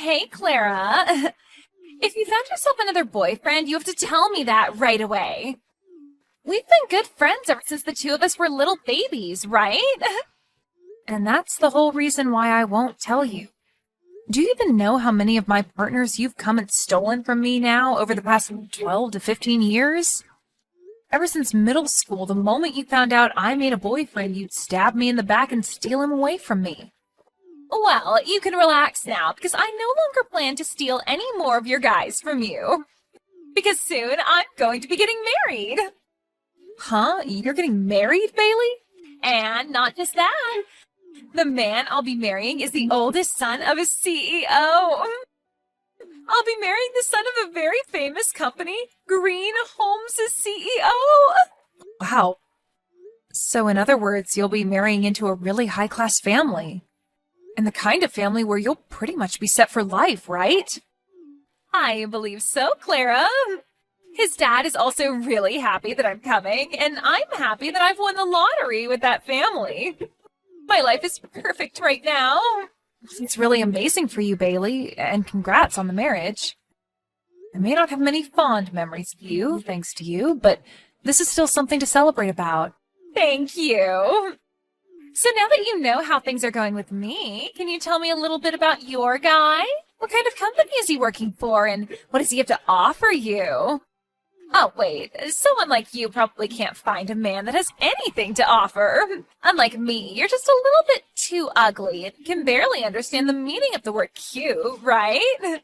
Hey, Clara. If you found yourself another boyfriend, you have to tell me that right away. We've been good friends ever since the two of us were little babies, right? And that's the whole reason why I won't tell you. Do you even know how many of my partners you've come and stolen from me now over the past 12 to 15 years? Ever since middle school, the moment you found out I made a boyfriend, you'd stab me in the back and steal him away from me. Well, you can relax now, because I no longer plan to steal any more of your guys from you. Because soon I'm going to be getting married. Huh? You're getting married, Bailey? And not just that. The man I'll be marrying is the oldest son of a CEO. I'll be marrying the son of a very famous company, Green Homes' CEO. Wow. So in other words, you'll be marrying into a really high-class family. And the kind of family where you'll pretty much be set for life, right? I believe so, Clara. His dad is also really happy that I'm coming, and I'm happy that I've won the lottery with that family. My life is perfect right now. It's really amazing for you, Bailey, and congrats on the marriage. I may not have many fond memories of you, thanks to you, but this is still something to celebrate about. Thank you. So now that you know how things are going with me, can you tell me a little bit about your guy? What kind of company is he working for, and what does he have to offer you? Oh, wait, someone like you probably can't find a man that has anything to offer. Unlike me, you're just a little bit too ugly and can barely understand the meaning of the word cute, right?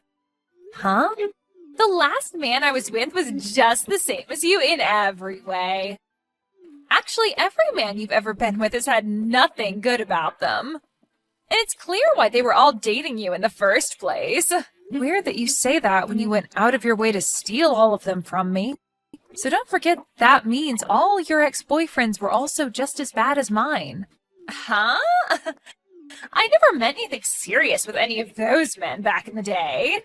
Huh? The last man I was with was just the same as you in every way. Actually, every man you've ever been with has had nothing good about them. And it's clear why they were all dating you in the first place. Weird that you say that when you went out of your way to steal all of them from me. So don't forget that means all your ex-boyfriends were also just as bad as mine. Huh? I never meant anything serious with any of those men back in the day.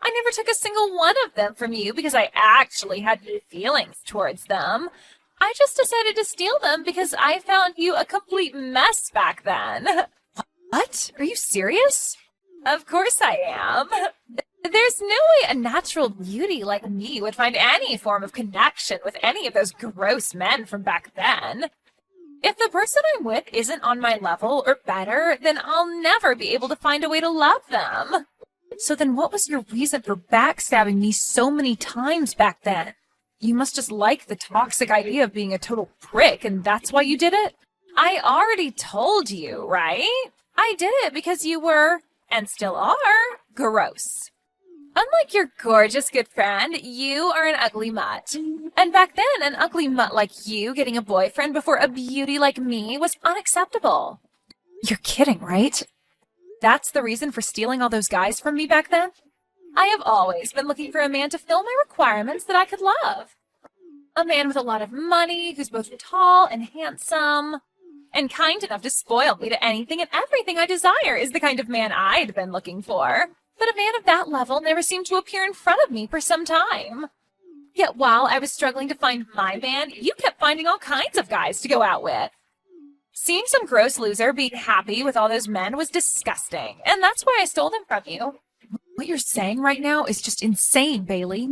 I never took a single one of them from you because I actually had feelings towards them. I just decided to steal them because I found you a complete mess back then. What? Are you serious? Of course I am. There's no way a natural beauty like me would find any form of connection with any of those gross men from back then. If the person I'm with isn't on my level or better, then I'll never be able to find a way to love them. So then what was your reason for backstabbing me so many times back then? You must just like the toxic idea of being a total prick, and that's why you did it? I already told you, right? I did it because you were, and still are, gross. Unlike your gorgeous good friend, you are an ugly mutt. And back then, an ugly mutt like you getting a boyfriend before a beauty like me was unacceptable. You're kidding, right? That's the reason for stealing all those guys from me back then? I have always been looking for a man to fill my requirements that I could love. A man with a lot of money, who's both tall and handsome, and kind enough to spoil me to anything and everything I desire is the kind of man I'd been looking for. But a man of that level never seemed to appear in front of me for some time. Yet while I was struggling to find my man, you kept finding all kinds of guys to go out with. Seeing some gross loser being happy with all those men was disgusting, and that's why I stole them from you. What you're saying right now is just insane, Bailey.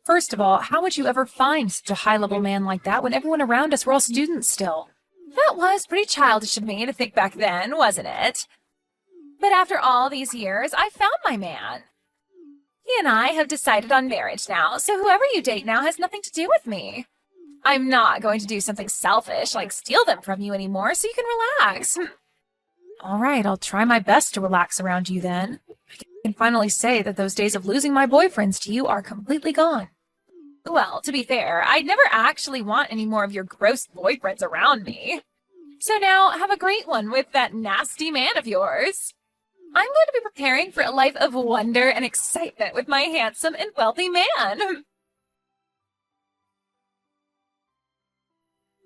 First of all, how would you ever find such a high-level man like that when everyone around us were all students still? That was pretty childish of me to think back then, wasn't it? But after all these years, I found my man. He and I have decided on marriage now, so whoever you date now has nothing to do with me. I'm not going to do something selfish like steal them from you anymore, so you can relax. All right, I'll try my best to relax around you then. I can finally say that those days of losing my boyfriends to you are completely gone. Well, to be fair, I'd never actually want any more of your gross boyfriends around me. So now, have a great one with that nasty man of yours. I'm going to be preparing for a life of wonder and excitement with my handsome and wealthy man.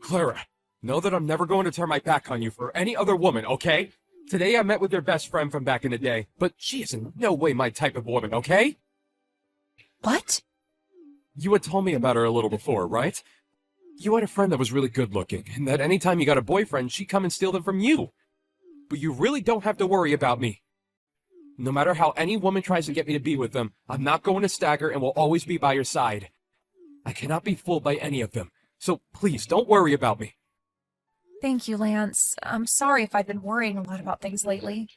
Clara, know that I'm never going to turn my back on you for any other woman, okay? Today I met with your best friend from back in the day, but she is in no way my type of woman, okay? What? You had told me about her a little before, right? You had a friend that was really good looking, and that anytime you got a boyfriend, she'd come and steal them from you. But you really don't have to worry about me. No matter how any woman tries to get me to be with them, I'm not going to stagger and will always be by your side. I cannot be fooled by any of them, so please don't worry about me. Thank you, Lance. I'm sorry if I've been worrying a lot about things lately.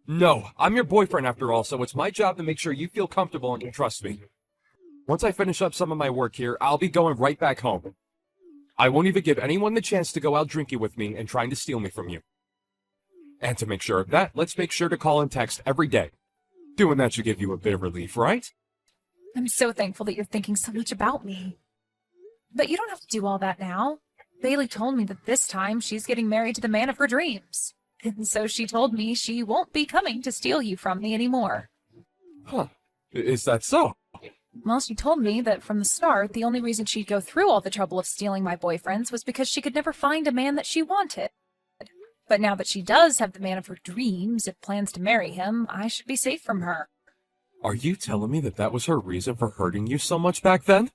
No, I'm your boyfriend after all, so it's my job to make sure you feel comfortable and can trust me. Once I finish up some of my work here, I'll be going right back home. I won't even give anyone the chance to go out drinking with me and trying to steal me from you. And to make sure of that, let's make sure to call and text every day. Doing that should give you a bit of relief, right? I'm so thankful that you're thinking so much about me. But you don't have to do all that now. Bailey told me that this time she's getting married to the man of her dreams. And so she told me she won't be coming to steal you from me anymore. Huh. Is that so? Well, she told me that from the start, the only reason she'd go through all the trouble of stealing my boyfriends was because she could never find a man that she wanted. But now that she does have the man of her dreams and plans to marry him, I should be safe from her. Are you telling me that that was her reason for hurting you so much back then?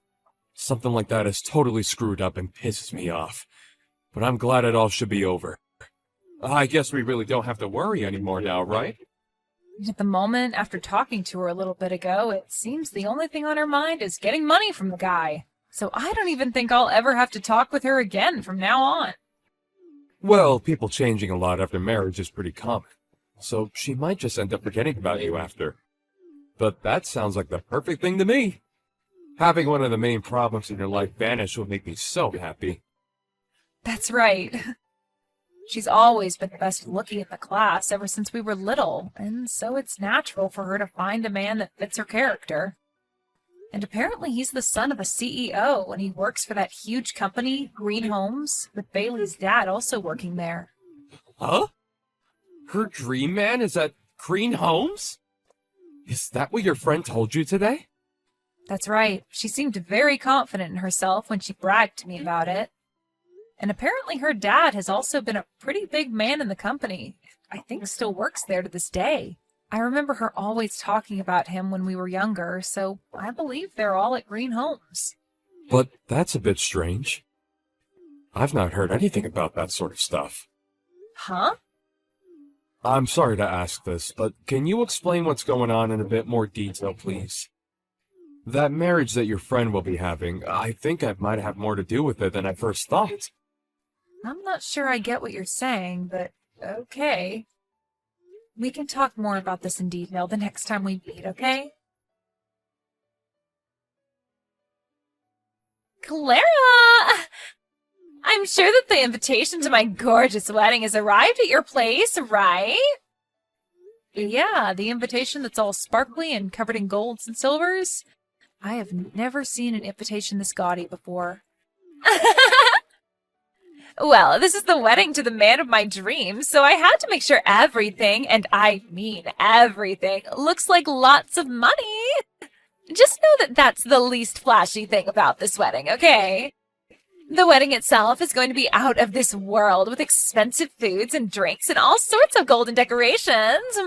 Something like that is totally screwed up and pisses me off. But I'm glad it all should be over. I guess we really don't have to worry anymore now, right? At the moment, after talking to her a little bit ago, it seems the only thing on her mind is getting money from the guy. So I don't even think I'll ever have to talk with her again from now on. Well, people changing a lot after marriage is pretty common. So she might just end up forgetting about you after. But that sounds like the perfect thing to me. Having one of the main problems in your life vanish will make me so happy. That's right. She's always been the best looking in the class ever since we were little, and so it's natural for her to find a man that fits her character. And apparently he's the son of a CEO, and he works for that huge company, Green Homes, with Bailey's dad also working there. Huh? Her dream man is at Green Homes? Is that what your friend told you today? That's right. She seemed very confident in herself when she bragged to me about it. And apparently her dad has also been a pretty big man in the company. I think still works there to this day. I remember her always talking about him when we were younger, so I believe they're all at Green Homes. But that's a bit strange. I've not heard anything about that sort of stuff. Huh? I'm sorry to ask this, but can you explain what's going on in a bit more detail, please? That marriage that your friend will be having, I think I might have more to do with it than I first thought. I'm not sure I get what you're saying, but okay. We can talk more about this in detail the next time we meet, okay? Clara! I'm sure that the invitation to my gorgeous wedding has arrived at your place, right? Yeah, the invitation that's all sparkly and covered in golds and silvers. I have never seen an invitation this gaudy before. Well, this is the wedding to the man of my dreams, so I had to make sure everything, and I mean everything, looks like lots of money. Just know that that's the least flashy thing about this wedding, okay? The wedding itself is going to be out of this world with expensive foods and drinks and all sorts of golden decorations.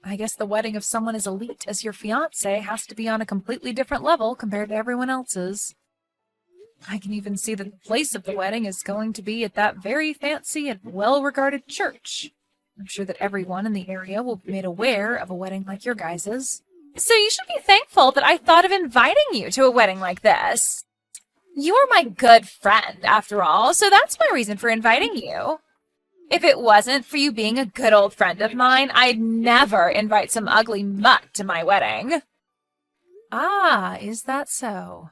I guess the wedding of someone as elite as your fiancé has to be on a completely different level compared to everyone else's. I can even see that the place of the wedding is going to be at that very fancy and well-regarded church. I'm sure that everyone in the area will be made aware of a wedding like your guys's. So you should be thankful that I thought of inviting you to a wedding like this. You are my good friend, after all, so that's my reason for inviting you. If it wasn't for you being a good old friend of mine, I'd never invite some ugly mutt to my wedding. Ah, is that so?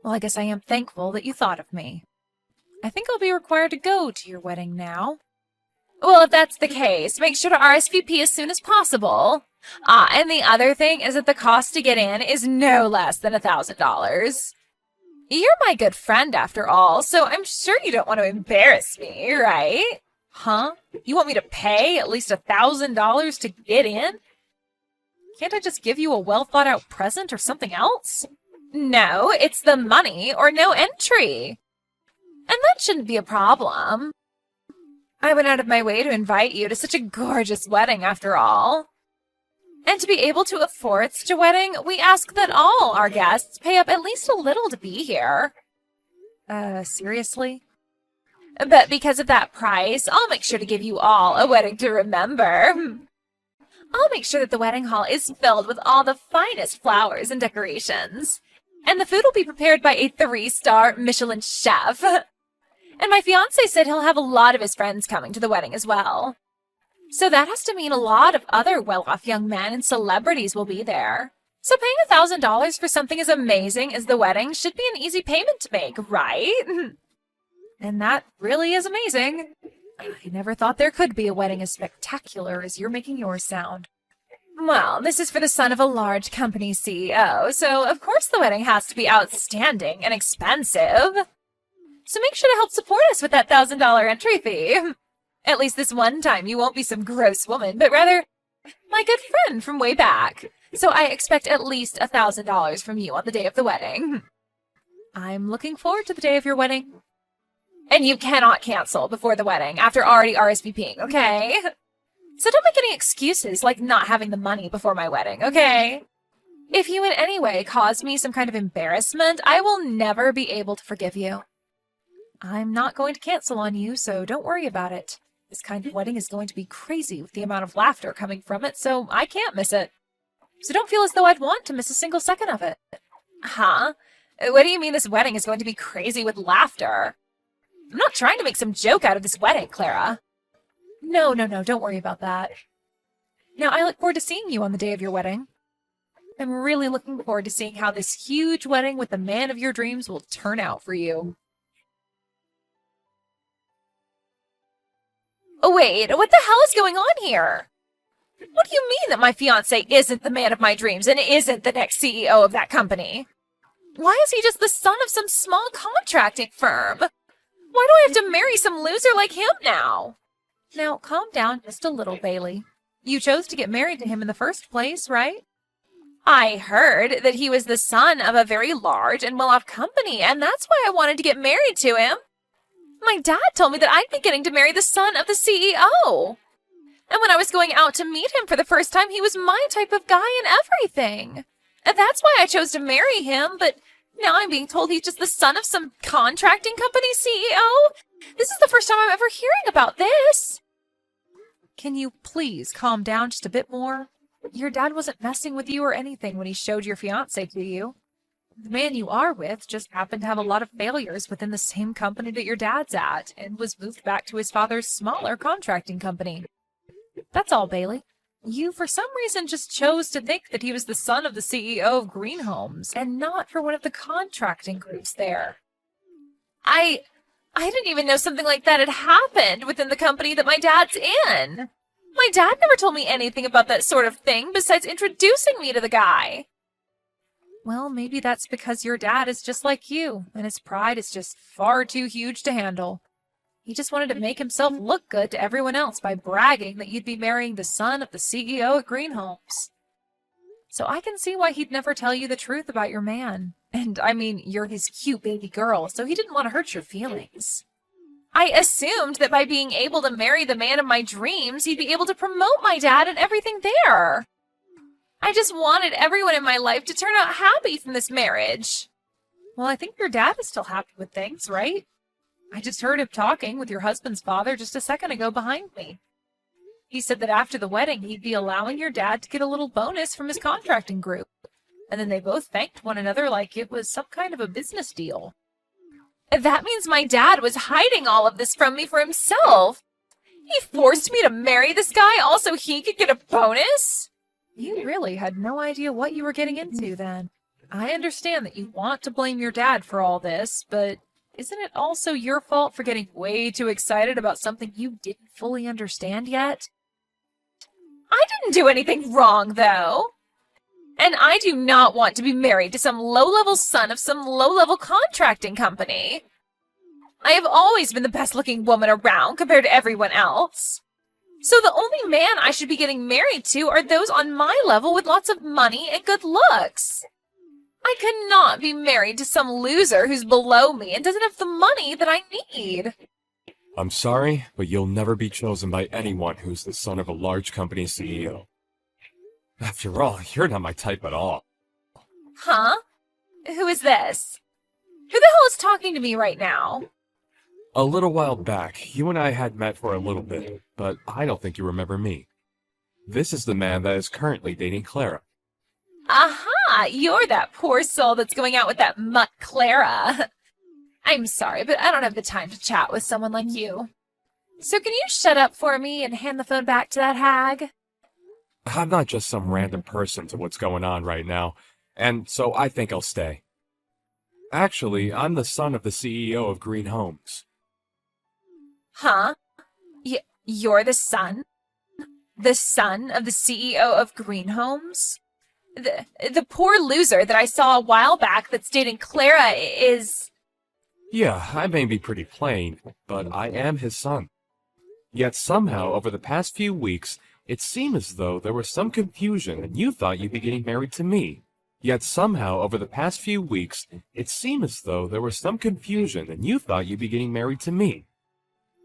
Well, I guess I am thankful that you thought of me. I think I'll be required to go to your wedding now. Well, if that's the case, make sure to RSVP as soon as possible. Ah, and the other thing is that the cost to get in is no less than $1,000. You're my good friend, after all, so I'm sure you don't want to embarrass me, right? Huh? You want me to pay at least $1,000 to get in? Can't I just give you a well-thought-out present or something else? No, it's the money or no entry. And that shouldn't be a problem. I went out of my way to invite you to such a gorgeous wedding, after all. And to be able to afford such a wedding, we ask that all our guests pay up at least a little to be here. Seriously? But because of that price, I'll make sure to give you all a wedding to remember. I'll make sure that the wedding hall is filled with all the finest flowers and decorations. And the food will be prepared by a 3-star Michelin chef. And my fiancé said he'll have a lot of his friends coming to the wedding as well. So that has to mean a lot of other well-off young men and celebrities will be there. So paying $1,000 for something as amazing as the wedding should be an easy payment to make, right? And that really is amazing. I never thought there could be a wedding as spectacular as you're making yours sound. Well, this is for the son of a large company CEO, so of course the wedding has to be outstanding and expensive. So make sure to help support us with that $1,000 entry fee. At least this one time you won't be some gross woman, but rather my good friend from way back. So I expect at least $1,000 from you on the day of the wedding. I'm looking forward to the day of your wedding. And you cannot cancel before the wedding after already RSVPing, okay? So don't make any excuses like not having the money before my wedding, okay? If you in any way cause me some kind of embarrassment, I will never be able to forgive you. I'm not going to cancel on you, so don't worry about it. This kind of wedding is going to be crazy with the amount of laughter coming from it, so I can't miss it. So don't feel as though I'd want to miss a single second of it. Huh? What do you mean this wedding is going to be crazy with laughter? I'm not trying to make some joke out of this wedding, Clara. No, don't worry about that. Now, I look forward to seeing you on the day of your wedding. I'm really looking forward to seeing how this huge wedding with the man of your dreams will turn out for you. Oh, wait, what the hell is going on here? What do you mean that my fiancé isn't the man of my dreams and isn't the next CEO of that company? Why is he just the son of some small contracting firm? Why do I have to marry some loser like him now? Now, calm down just a little, Bailey. You chose to get married to him in the first place, right? I heard that he was the son of a very large and well-off company, and that's why I wanted to get married to him. My dad told me that I'd be getting to marry the son of the CEO. And when I was going out to meet him for the first time, he was my type of guy and everything. And that's why I chose to marry him, but now I'm being told he's just the son of some contracting company CEO? This is the first time I'm ever hearing about this. Can you please calm down just a bit more? Your dad wasn't messing with you or anything when he showed your fiancé to you. The man you are with just happened to have a lot of failures within the same company that your dad's at and was moved back to his father's smaller contracting company. That's all, Bailey. You, for some reason, just chose to think that he was the son of the CEO of Green Homes and not for one of the contracting groups there. I didn't even know something like that had happened within the company that my dad's in. My dad never told me anything about that sort of thing besides introducing me to the guy. Well, maybe that's because your dad is just like you, and his pride is just far too huge to handle. He just wanted to make himself look good to everyone else by bragging that you'd be marrying the son of the CEO at Green Homes. So I can see why he'd never tell you the truth about your man. And I mean, you're his cute baby girl, so he didn't want to hurt your feelings. I assumed that by being able to marry the man of my dreams, he'd be able to promote my dad and everything there. I just wanted everyone in my life to turn out happy from this marriage. Well, I think your dad is still happy with things, right? I just heard him talking with your husband's father just a second ago behind me. He said that after the wedding, he'd be allowing your dad to get a little bonus from his contracting group. And then they both thanked one another like it was some kind of a business deal. That means my dad was hiding all of this from me for himself. He forced me to marry this guy all so he could get a bonus? You really had no idea what you were getting into then. I understand that you want to blame your dad for all this, but isn't it also your fault for getting way too excited about something you didn't fully understand yet? I didn't do anything wrong, though. And I do not want to be married to some low-level son of some low-level contracting company. I have always been the best-looking woman around compared to everyone else. So the only man I should be getting married to are those on my level with lots of money and good looks. I cannot be married to some loser who's below me and doesn't have the money that I need. I'm sorry, but you'll never be chosen by anyone who's the son of a large company CEO. After all, you're not my type at all. Huh? Who is this? Who the hell is talking to me right now? A little while back, you and I had met for a little bit, but I don't think you remember me. This is the man that is currently dating Clara. Aha! You're that poor soul that's going out with that mutt Clara. I'm sorry, but I don't have the time to chat with someone like you. So can you shut up for me and hand the phone back to that hag? I'm not just some random person to what's going on right now, and so I think I'll stay. Actually, I'm the son of the CEO of Green Homes. Huh? You're the son? The son of the CEO of Green Homes? The poor loser that I saw a while back that's dating Clara is... Yeah, I may be pretty plain, but I am his son. Yet somehow, over the past few weeks, it seemed as though there was some confusion and you thought you'd be getting married to me. Yet somehow, over the past few weeks, it seemed as though there was some confusion and you thought you'd be getting married to me.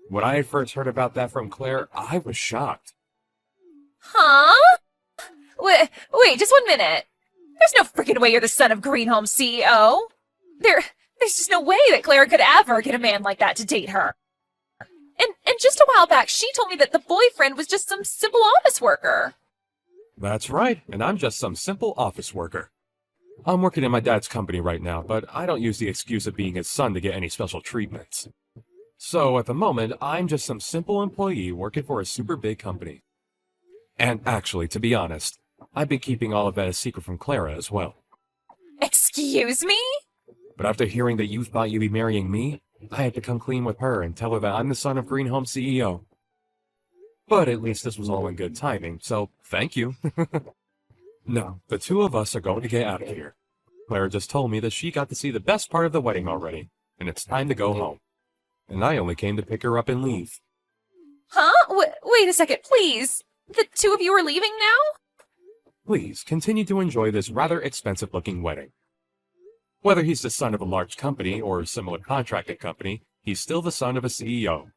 When I had first heard about that from Claire, I was shocked. Huh? Wait, just 1 minute. There's no freaking way you're the son of Green Home CEO. There's just no way that Clara could ever get a man like that to date her. And just a while back, she told me that the boyfriend was just some simple office worker. That's right, and I'm just some simple office worker. I'm working in my dad's company right now, but I don't use the excuse of being his son to get any special treatments. So at the moment, I'm just some simple employee working for a super big company. And actually, to be honest, I've been keeping all of that a secret from Clara as well. Excuse me? But after hearing that you thought you'd be marrying me, I had to come clean with her and tell her that I'm the son of Green Home CEO. But at least this was all in good timing, so thank you. No, the two of us are going to get out of here. Clara just told me that she got to see the best part of the wedding already, and it's time to go home. And I only came to pick her up and leave. Huh? Wait a second, please. The two of you are leaving now? Please, continue to enjoy this rather expensive-looking wedding. Whether he's the son of a large company or a similar contracted company, he's still the son of a CEO.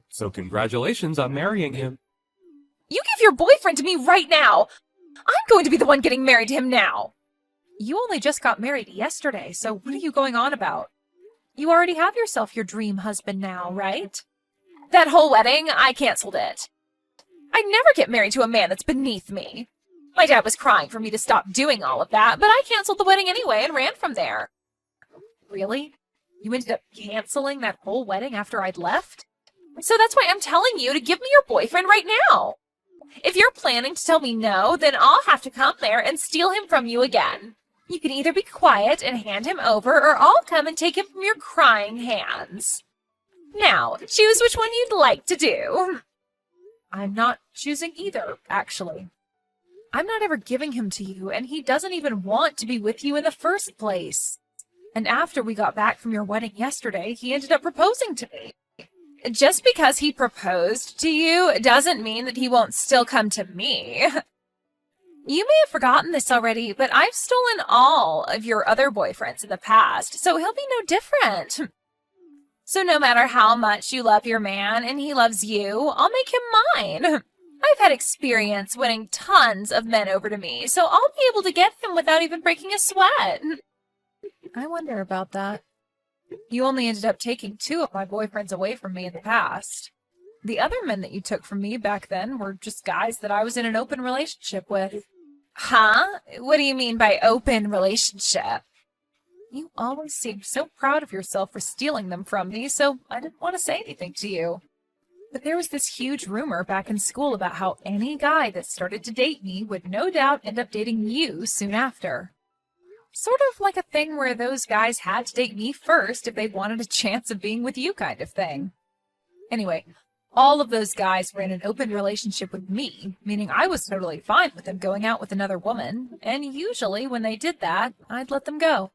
So congratulations on marrying him. You give your boyfriend to me right now. I'm going to be the one getting married to him now. You only just got married yesterday, so what are you going on about? You already have yourself your dream husband now, right? That whole wedding, I canceled it. I'd never get married to a man that's beneath me. My dad was crying for me to stop doing all of that, but I canceled the wedding anyway and ran from there. Really? You ended up canceling that whole wedding after I'd left? So that's why I'm telling you to give me your boyfriend right now. If you're planning to tell me no, then I'll have to come there and steal him from you again. You can either be quiet and hand him over, or I'll come and take him from your crying hands. Now, choose which one you'd like to do. I'm not choosing either, actually. I'm not ever giving him to you, and he doesn't even want to be with you in the first place. And after we got back from your wedding yesterday, he ended up proposing to me. Just because he proposed to you doesn't mean that he won't still come to me. You may have forgotten this already, but I've stolen all of your other boyfriends in the past, so he'll be no different. So no matter how much you love your man and he loves you, I'll make him mine. I've had experience winning tons of men over to me, so I'll be able to get him without even breaking a sweat. I wonder about that. You only ended up taking 2 of my boyfriends away from me in the past. The other men that you took from me back then were just guys that I was in an open relationship with. Huh? What do you mean by open relationship? You always seemed so proud of yourself for stealing them from me, so I didn't want to say anything to you. But there was this huge rumor back in school about how any guy that started to date me would no doubt end up dating you soon after. Sort of like a thing where those guys had to date me first if they wanted a chance of being with you kind of thing. Anyway, all of those guys were in an open relationship with me, meaning I was totally fine with them going out with another woman, and usually when they did that, I'd let them go.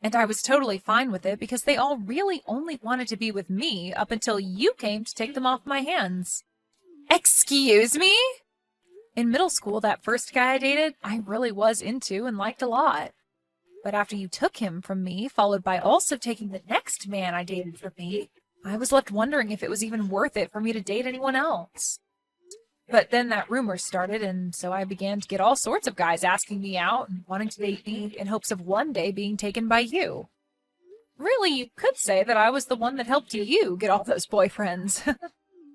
And I was totally fine with it because they all really only wanted to be with me up until you came to take them off my hands. Excuse me? In middle school, that first guy I dated, I really was into and liked a lot. But after you took him from me, followed by also taking the next man I dated from me, I was left wondering if it was even worth it for me to date anyone else. But then that rumor started, and so I began to get all sorts of guys asking me out and wanting to date me in hopes of one day being taken by you. Really, you could say that I was the one that helped you get all those boyfriends.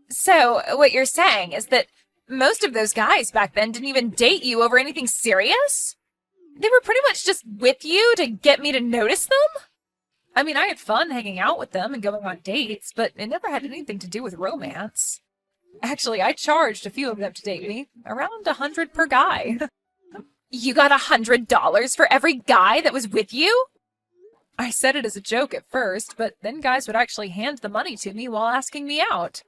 So, what you're saying is that Most of those guys back then didn't even date you over anything serious. They were pretty much just with you to get me to notice them. I mean, I had fun hanging out with them and going on dates, but it never had anything to do with romance. Actually, I charged a few of them to date me, around $100 per guy. You got $100 for every guy that was with you? I said it as a joke at first, but then guys would actually hand the money to me while asking me out.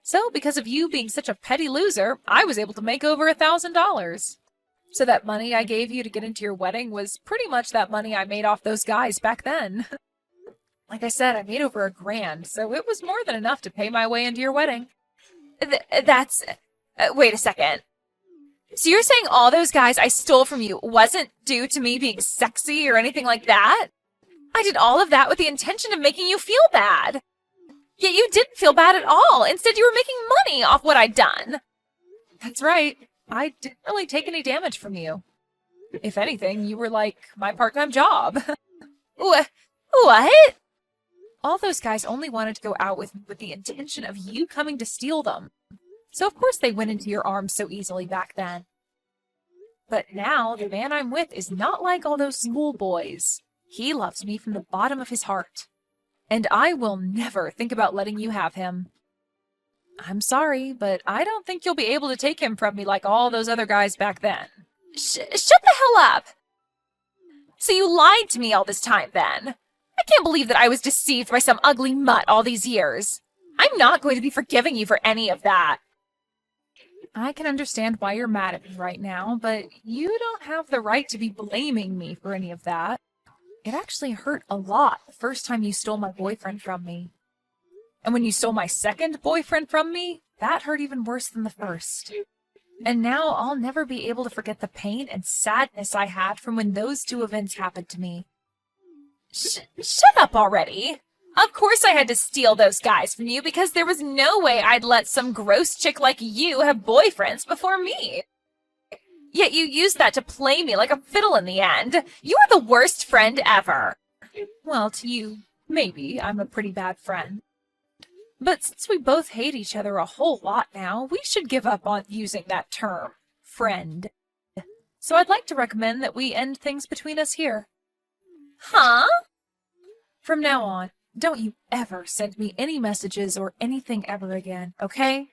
So, because of you being such a petty loser, I was able to make over $1,000. So that money I gave you to get into your wedding was pretty much that money I made off those guys back then. Like I said, I made over $1,000, so it was more than enough to pay my way into your wedding. Wait a second. So you're saying all those guys I stole from you wasn't due to me being sexy or anything like that? I did all of that with the intention of making you feel bad. Yet you didn't feel bad at all. Instead, you were making money off what I'd done. That's right. I didn't really take any damage from you. If anything, you were like my part-time job. What? All those guys only wanted to go out with the intention of you coming to steal them. So of course they went into your arms so easily back then. But now, the man I'm with is not like all those schoolboys. He loves me from the bottom of his heart. And I will never think about letting you have him. I'm sorry, but I don't think you'll be able to take him from me like all those other guys back then. Shut the hell up! So you lied to me all this time, then? I can't believe that I was deceived by some ugly mutt all these years. I'm not going to be forgiving you for any of that. I can understand why you're mad at me right now, but you don't have the right to be blaming me for any of that. It actually hurt a lot the first time you stole my boyfriend from me. And when you stole my second boyfriend from me, that hurt even worse than the first. And now I'll never be able to forget the pain and sadness I had from when those two events happened to me. Shut up already! Of course I had to steal those guys from you because there was no way I'd let some gross chick like you have boyfriends before me. Yet you used that to play me like a fiddle in the end. You are the worst friend ever. Well, to you, maybe I'm a pretty bad friend. But since we both hate each other a whole lot now, we should give up on using that term, friend. So I'd like to recommend that we end things between us here. Huh? From now on, don't you ever send me any messages or anything ever again, okay?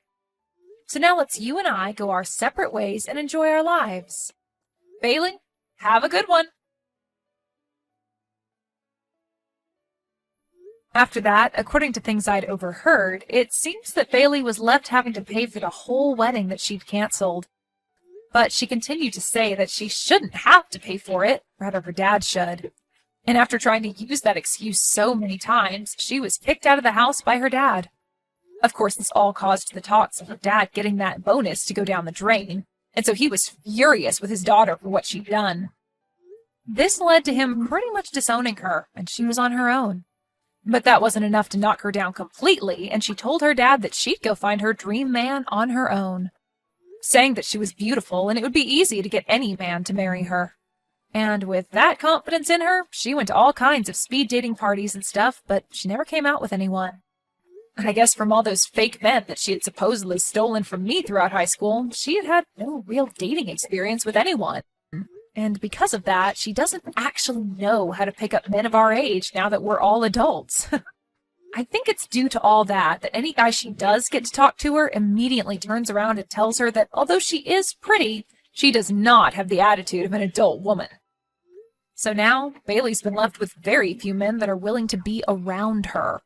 So now let's you and I go our separate ways and enjoy our lives. Bailey, have a good one. After that, according to things I'd overheard, it seems that Bailey was left having to pay for the whole wedding that she'd canceled. But she continued to say that she shouldn't have to pay for it, rather her dad should. And after trying to use that excuse so many times, she was kicked out of the house by her dad. Of course, this all caused the talks of her dad getting that bonus to go down the drain, and so he was furious with his daughter for what she'd done. This led to him pretty much disowning her, and she was on her own. But that wasn't enough to knock her down completely, and she told her dad that she'd go find her dream man on her own, saying that she was beautiful and it would be easy to get any man to marry her. And with that confidence in her, she went to all kinds of speed dating parties and stuff, but she never came out with anyone. I guess from all those fake men that she had supposedly stolen from me throughout high school, she had had no real dating experience with anyone. And because of that, she doesn't actually know how to pick up men of our age now that we're all adults. I think it's due to all that any guy she does get to talk to her immediately turns around and tells her that although she is pretty, she does not have the attitude of an adult woman. So now, Bailey's been left with very few men that are willing to be around her.